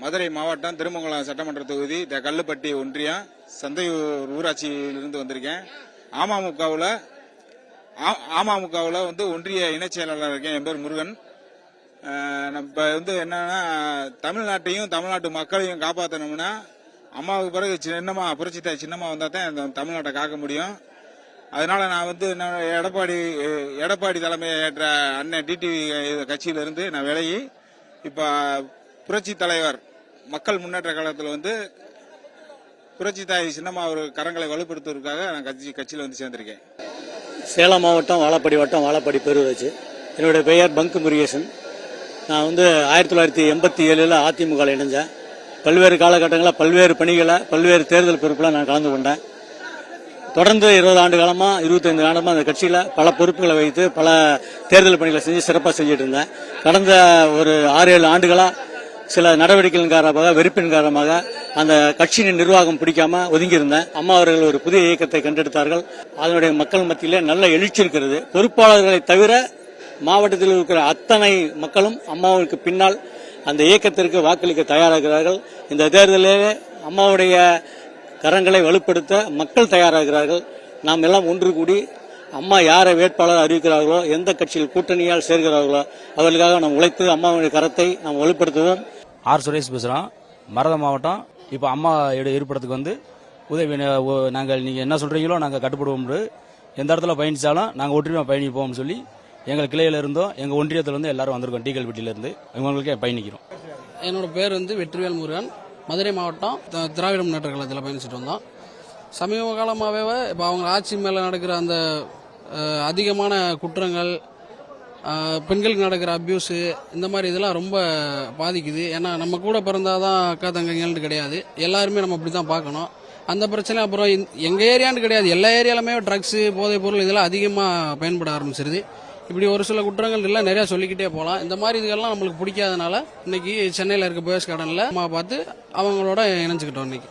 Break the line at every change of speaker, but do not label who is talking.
மதுரை மாவட்டம் திருமங்கலம் சட்டமன்ற தொகுதி கல்லுப்பட்டி ஒன்றியம் சந்தையூர் ஊராட்சியிலிருந்து வந்திருக்கேன். அமமுகவில் ஒன்றிய இணைச் செயலாளர் இருக்கேன். என் பேர் முருகன். நம்ம என்னன்னா, தமிழ்நாட்டையும் தமிழ்நாட்டு மக்களையும் காப்பாற்றணும்னா அம்மாவுக்கு பிறகு சின்னமா புரட்சித்தாய் சின்னமா வந்தா தான் தமிழ்நாட்டை காக்க முடியும். அதனால நான் எடப்பாடி தலைமையை ஏற்ற அண்ணன் டிடிவி கட்சியிலிருந்து நான் விலகி இப்ப புரட்சி தலைவர் மக்கள் முன்னேற்ற கழகத்தில் புரட்சித்தாய் சின்னமா ஒரு கரங்களை வலுப்படுத்துவதற்காக நான் கட்சியில் சேர்ந்திருக்கேன்.
சேலம் மாவட்டம் வாழப்பாடி வட்டம் வாழப்பாடி பேரூராட்சி. என்னுடைய பெயர் பங்கு முருகேசன். நான் 1987 அதிமுக இணைஞ்சேன். பல்வேறு காலகட்டங்களில் பல்வேறு பணிகளை பல்வேறு தேர்தல் பொறுப்புல நான் கலந்து கொண்டேன். தொடர்ந்து 20 ஆண்டு காலமா 25 ஆண்டுமா அந்த கட்சியில பல பொறுப்புகளை வைத்து பல தேர்தல் பணிகளை செஞ்சு சிறப்பாக செஞ்சுட்டு இருந்தேன். கடந்த ஒரு 6-7 ஆண்டுகளா சில நடவடிக்கைகளின் காரணமாக வெறுப்பின் காரணமாக அந்த கட்சியின் நிர்வாகம் பிடிக்காம ஒதுங்கி இருந்தேன். அம்மா அவர்கள் ஒரு புதிய இயக்கத்தை கண்டெடுத்தார்கள். அதனுடைய மக்கள் மத்தியிலே நல்ல எழுச்சி இருக்கிறது. பொறுப்பாளர்களை தவிர மாவட்டத்தில் இருக்கிற அத்தனை மக்களும் அம்மாவுக்கு பின்னால் அந்த இயக்கத்திற்கு வாக்களிக்க தயாராகிறார்கள். இந்த தேர்தலிலே அம்மாவுடைய கரங்களை வலுப்படுத்த மக்கள் தயாராகிறார்கள். நாம் எல்லாம் ஒன்று கூடி அம்மா யாரை வேட்பாளர் அறிவிக்கிறார்களோ, எந்த கட்சியில் கூட்டணியால் சேர்கிறார்களோ அவர்களுக்காக நாம் உழைத்து அம்மாவுடைய கரத்தை நாம் வலுப்படுத்துவோம்.
ஆர் சுரேஷ் பேசுகிறோம். மரத மாவட்டம். இப்போ அம்மா ஏற்படுறதுக்கு உதவி நாங்கள் நீங்கள் என்ன சொல்கிறீங்களோ நாங்கள் கட்டுப்படுவோம். எந்த இடத்துல பயணிச்சாலும் நாங்கள் ஒற்றுமையாக பயணிப்போம்னு சொல்லி எங்கள் கிளையில இருந்தோம், எங்கள் ஒன்றியத்தில் எல்லாரும் வந்திருக்கோம். டீகல்பட்டியிலிருந்து இவங்களுக்கே பயணிக்கிறோம்.
என்னோட பேர் வெற்றிவேல் முருகன். மதுரை மாவட்டம் திராவிட முன்னேற்ற கழகத்தில் பயணிச்சுட்டு வந்தோம். சமீப காலமாகவே இப்போ அவங்க ஆட்சி மேலே நடக்கிற அந்த அதிகமான குற்றங்கள், பெண்களுக்கு நடக்கிற அபியூஸு, இந்த மாதிரி இதெல்லாம் ரொம்ப பாதிக்குது. ஏன்னா நம்ம கூட பிறந்தாதான் அக்கா தங்கைங்கள்னு கிடையாது, எல்லாருமே நம்ம அப்படி தான் பார்க்கணும். அந்த பிரச்சனை அப்புறம் எங்கள் ஏரியான்னு கிடையாது, எல்லா ஏரியாலுமே ட்ரக்ஸு, போதைப் பொருள் இதெல்லாம் அதிகமாக பயன்பட ஆரம்பிச்சிருது. இப்படி ஒரு சில குற்றங்கள் எல்லாம் நிறையா சொல்லிக்கிட்டே போகலாம். இந்த மாதிரி இதுகள்லாம் நம்மளுக்கு பிடிக்காதனால இன்னைக்கு சென்னையில் இருக்க போயஸ் கார்டனில் பார்த்து அவங்களோட இணைஞ்சுக்கிட்டோம் இன்னைக்கு.